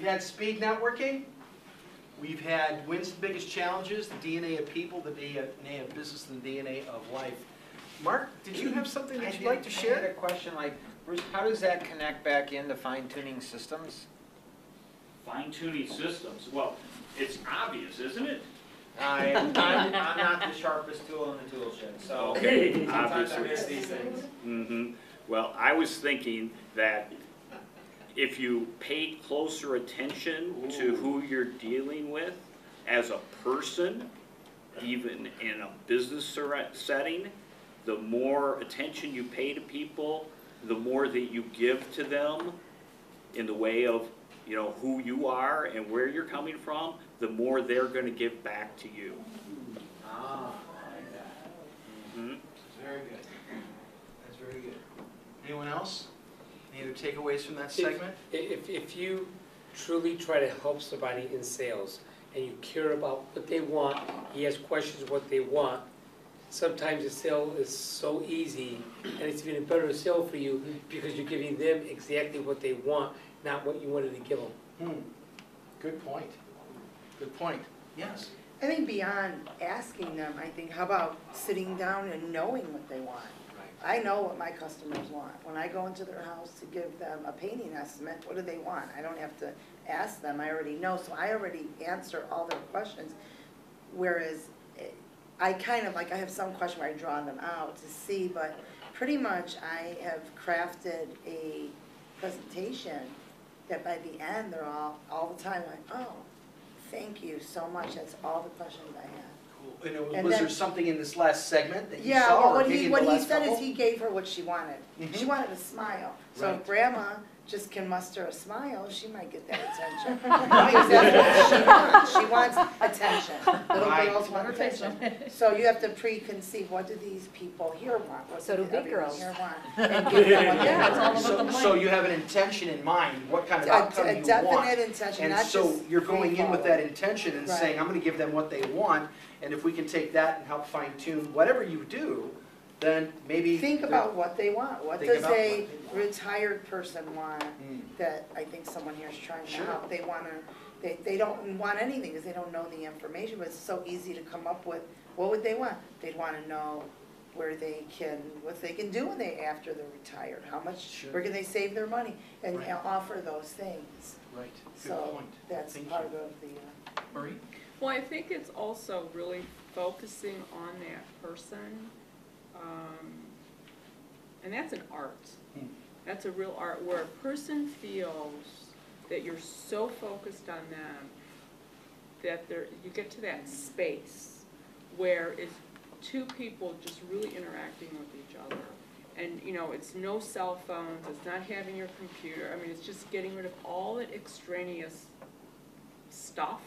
had speed networking. We've had wins the biggest challenges, the DNA of people, the DNA of business, and the DNA of life. Mark, did you have something that you'd like to share? I had a question like, Bruce, how does that connect back into fine-tuning systems? Fine-tuning systems, well, it's obvious, isn't it? I'm not the sharpest tool in the tool shed, so Okay, sometimes I obviously. miss these things. Mm-hmm. Well, I was thinking that if you paid closer attention to who you're dealing with as a person, even in a business setting, the more attention you pay to people, the more that you give to them in the way of, you know, who you are and where you're coming from, the more they're going to give back to you. Ah, I like that. Mm-hmm. That's very good. That's very good. Anyone else? Any other takeaways from that segment? If you truly try to help somebody in sales and you care about what they want, he has questions what they want, sometimes the sale is so easy and it's even a better sale for you because you're giving them exactly what they want, not what you wanted to give them. Good point. Good point. Yes. I think beyond asking them, I think, how about sitting down and knowing what they want? Right. I know what my customers want. When I go into their house to give them a painting estimate, what do they want? I don't have to ask them, I already know, so I already answer all their questions. Whereas I kind of, like, I have some question where I draw them out to see, but pretty much I have crafted a presentation that by the end, they're all the time like, oh, thank you so much, that's all the questions I had. Cool. And And was then- there something in this last segment that you Yeah, saw? well, or what maybe he, in what the he last said couple? is he gave her what she wanted. Mhm. She wanted a smile. So Right. if grandma just can muster a smile, she might get that attention. Because that's what she wants. She wants attention. Little Right. girls want attention. So you have to preconceive, what do these people here want? What So do big everyone girls. here want? And give them what they Yeah, it's all want. about the So you have an intention in mind, what kind of outcome A you want. definite intention, And not so just you're going in with free-flowing. that intention and Right. saying, I'm gonna give them what they want, and if we can take that and help fine tune whatever you do, then maybe. Think about what they want. What Think does about a what they want. retired person want Mm. that I think someone here is trying to Sure. help? They wanna, they don't want anything because they don't know the information, but it's so easy to come up with, what would they want? They'd wanna know where they can, what they can do when after they're retired, how much, Sure. where can they save their money? And Right. offer those things. Right, good So point. that's Thank part you. of the, Marie? Well, I think it's also really focusing on that person. And that's an art. Hmm. That's a real art where a person feels that you're so focused on them that you get to that space where it's two people just really interacting with each other. And, you know, it's no cell phones, it's not having your computer. I mean, it's just getting rid of all that extraneous stuff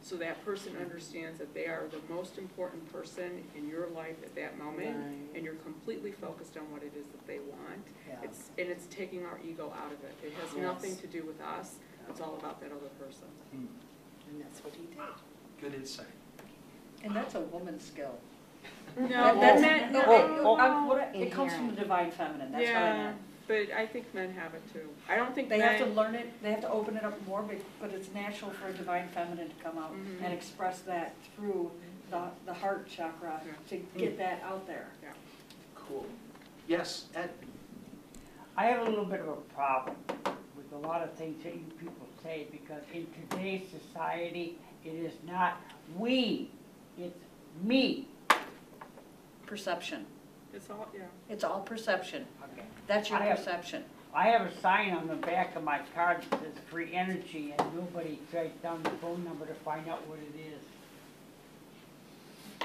so that person understands that they are the most important person in your life at that moment, Right. and you're completely focused on what it is that they want. Yeah. It's taking our ego out of it. It has Yes. nothing to do with us. It's all about that other person. Hmm. and that's what he did. Good insight. And that's a woman's skill. No, That's- men, It comes from the divine feminine, that's what I yeah, meant. but I think men have it too. I don't think They have to men, learn it, they have to open it up more, but it's natural for a divine feminine to come out Mhm. and express that through the heart chakra, to get that out there. Cool. Yes, Ed? I have a little bit of a problem with a lot of things that you people say, because in today's society, it is not we, it's me. Perception. it's all, yeah. It's all perception. Okay. That's your I have- perception. I have a sign on the back of my car that says free energy, and nobody writes down the phone number to find out what it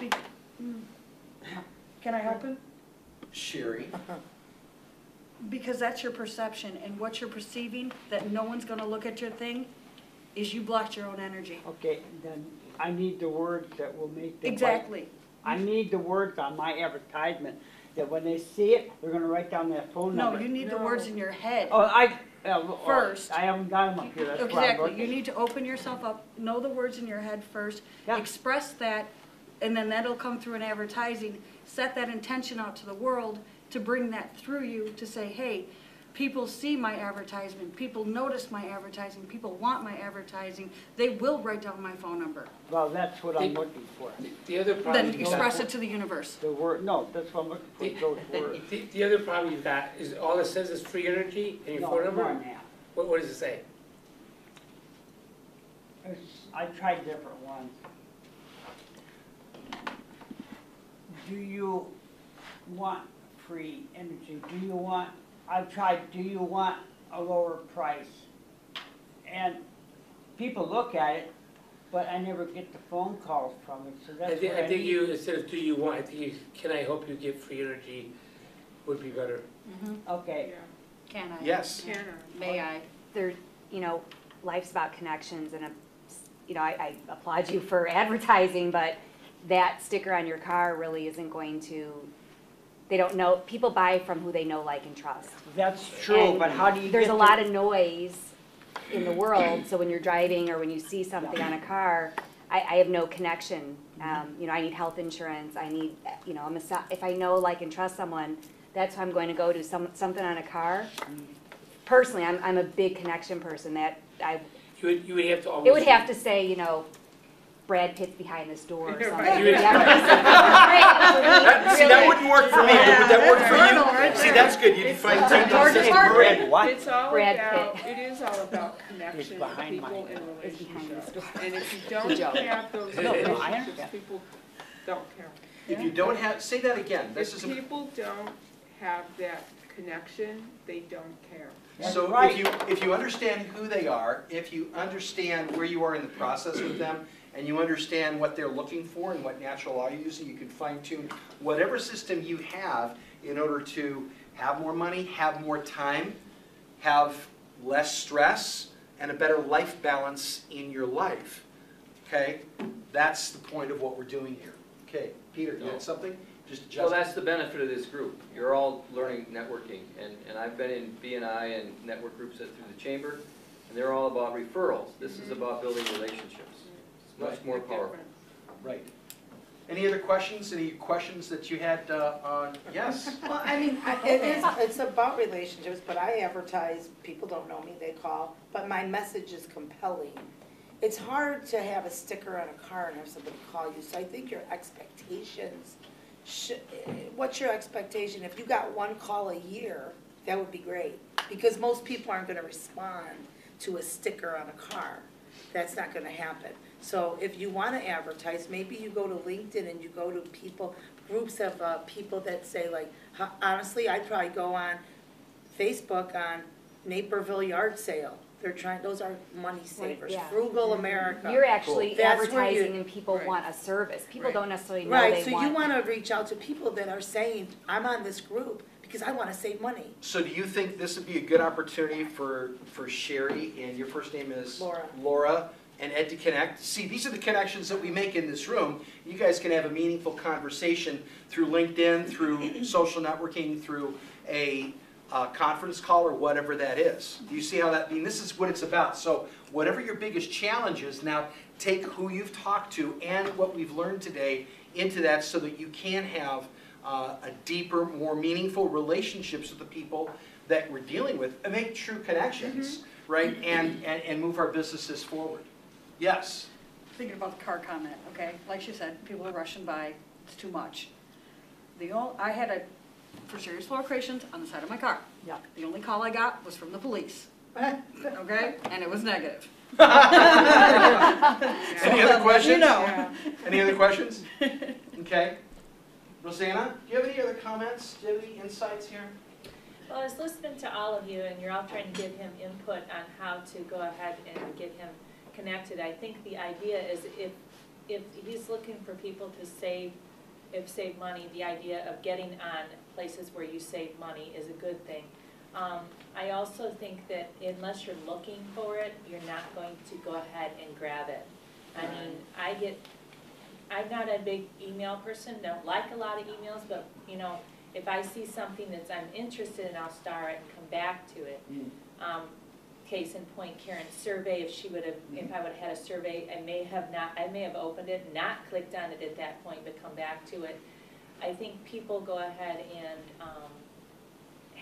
is. Can I help him? Sherry? Because that's your perception, and what you're perceiving, that no one's gonna look at your thing, is you blocked your own energy. Okay, then I need the words that will make them. Exactly. I need the words on my advertisement, that when they see it, they're gonna write down that phone No, number. you need the words in your head. Oh, First. I haven't got them up here, that's why I'm Exactly, looking. you need to open yourself up, know the words in your head first, Yeah. express that, and then that'll come through in advertising. Set that intention out to the world to bring that through you, to say, hey, people see my advertisement, people notice my advertising, people want my advertising, they will write down my phone number. Well, that's what I'm looking for. The other problem Then you express got, it to the universe. The word, no, that's what I'm looking for, those words. the other problem you've got is all it says is free energy and your No, phone more number? than that. What does it say? I tried different ones. Do you want free energy? Do you want, I've tried, do you want a lower price? And people look at it, but I never get the phone calls from it, so that's what I I think need. you, instead of do you want, I think you, can I help you get free energy would be better. Okay, Yeah. Can I? Yes. Can I? May I? There, you know, life's about connections, and, you know, I applaud you for advertising, but that sticker on your car really isn't going to, they don't know, people buy from who they know, like, and trust. that's true, And but how do you get There's a to- lot of noise in the world, so when you're driving or when you see something on a car, I have no connection. You know, I need health insurance, I need, you know, if I know, like, and trust someone, that's who I'm going to go to, something on a car. Personally, I'm a big connection person, that You would have to almost. it would have to say, you know, Brad Pitt's behind this door or Yeah, something. right. You would- See, that wouldn't work for me, but would that work for That's Arnold right you? See, there. that's good, you'd find something that says George Brad what? It's all Brad about, Pitt. it is all about connection with behind my people door. and It's behind this relationships. door. And if you a don't joke. have those No, no, I relationships, understand. people don't care. If you don't have, say that again, this If is, a- people don't have that connection, they don't care. That's so right. if you understand who they are, if you understand where you are in the process with them, and you understand what they're looking for and what natural law you're using, you can fine tune whatever system you have in order to have more money, have more time, have less stress, and a better life balance in your life. Okay? That's the point of what we're doing here. Okay, Peter, you had something? Just Well, adjust. that's the benefit of this group. You're all learning networking, and I've been in B&I and network groups through the chamber, and they're all about referrals. This is about building relationships. It's much more Big powerful. difference. Right. Any other questions? Any questions that you had on, yes? Well, I mean, it's about relationships, but I advertise, people don't know me, they call, but my message is compelling. It's hard to have a sticker on a car and have somebody call you, so I think your expectations, what's your expectation? If you got one call a year, that would be great, because most people aren't gonna respond to a sticker on a car. That's not gonna happen. So if you wanna advertise, maybe you go to LinkedIn and you go to people, groups of people that say like, honestly, I'd probably go on Facebook on Naperville yard sale. They're trying, those are money savers, yeah. Frugal America. You're actually That's where you- advertising and people Right. want a service. People Right. don't necessarily know Right, they so you wanna reach out to people that are saying, I'm on this group because I wanna save money. So do you think this would be a good opportunity for Sherry, and your first name is? Laura. Laura, and Ed to connect? See, these are the connections that we make in this room. You guys can have a meaningful conversation through LinkedIn, through social networking, through a conference call or whatever that is. Do you see how that, I mean, this is what it's about. So whatever your biggest challenge is, now take who you've talked to and what we've learned today into that so that you can have a deeper, more meaningful relationships with the people that we're dealing with and make true connections, right? And move our businesses forward. Yes? Thinking about the car comment, okay? Like she said, people are rushing by, it's too much. I had a, for serious florations on the side of my car. Yeah. The only call I got was from the police, okay? And it was negative. Any other questions? You know. Yeah. Any other questions? Okay. Rosanna, do you have any other comments? Do you have any insights here? Well, I was listening to all of you, and you're all trying to give him input on how to go ahead and get him connected. I think the idea is if he's looking for people to save money, the idea of getting on places where you save money is a good thing. I also think that unless you're looking for it, you're not going to go ahead and grab it. I mean, I'm not a big email person, don't like a lot of emails, but, you know, if I see something that I'm interested in, I'll star it and come back to it. Case in point, Karen's survey, if I would have had a survey, I may have opened it, not clicked on it at that point, but come back to it. I think people go ahead and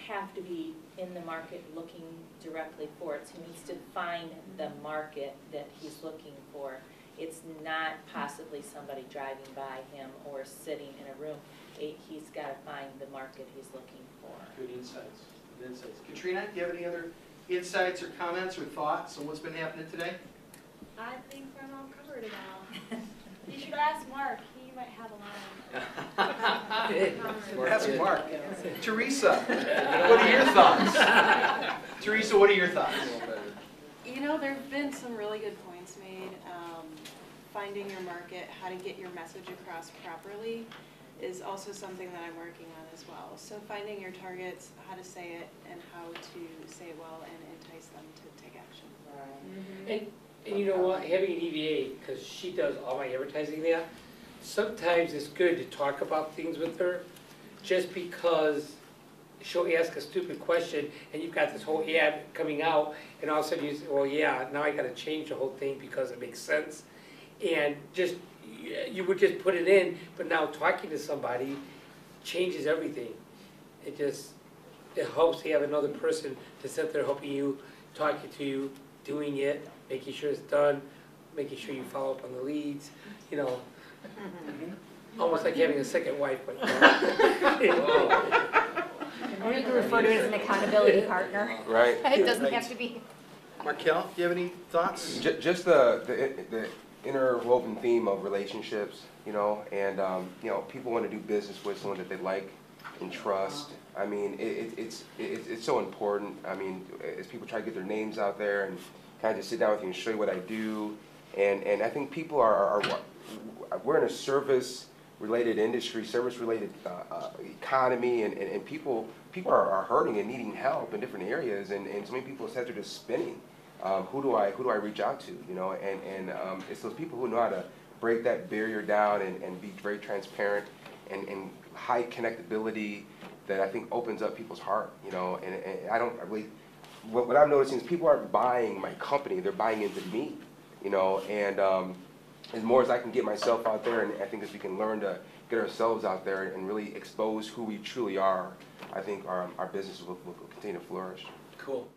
have to be in the market looking directly for it. So he needs to find the market that he's looking for. It's not possibly somebody driving by him or sitting in a room. He's got to find the market he's looking for. Good insights, good insights. Katrina, do you have any other insights or comments or thoughts on what's been happening today? I think we're all covered it all. You should ask Mark, he might have a lot of. That's Mark. Teresa, what are your thoughts? Teresa, what are your thoughts? You know, there've been some really good points made. Finding your market, how to get your message across properly is also something that I'm working on as well. So finding your targets, how to say it, and how to say it well and entice them to take action. And you know what, having an EVA, because she does all my advertising there, sometimes it's good to talk about things with her, just because she'll ask a stupid question, and you've got this whole ad coming out, and all of a sudden you say, well, yeah, now I gotta change the whole thing because it makes sense. And just, you would just put it in, but now talking to somebody changes everything. It helps to have another person to sit there helping you, talking to you, doing it, making sure it's done, making sure you follow up on the leads, you know. Almost like having a second wife, but. Or you can refer to it as an accountability partner. Right. It doesn't have to be. Markel, do you have any thoughts? Just the interwoven theme of relationships, you know, and you know, people want to do business with someone that they like and trust. I mean, it's so important. I mean, as people try to get their names out there and kind of just sit down with you and show you what I do, and I think people we're in a service-related industry, service-related economy, and people are hurting and needing help in different areas, and so many people's heads are just spinning. Who do I reach out to? You know, and it's those people who know how to break that barrier down and be very transparent and high connectability that I think opens up people's heart. You know, and what I'm noticing is people aren't buying my company; they're buying into me. You know, and as more as I can get myself out there, and I think as we can learn to get ourselves out there and really expose who we truly are, I think our business will continue to flourish. Cool.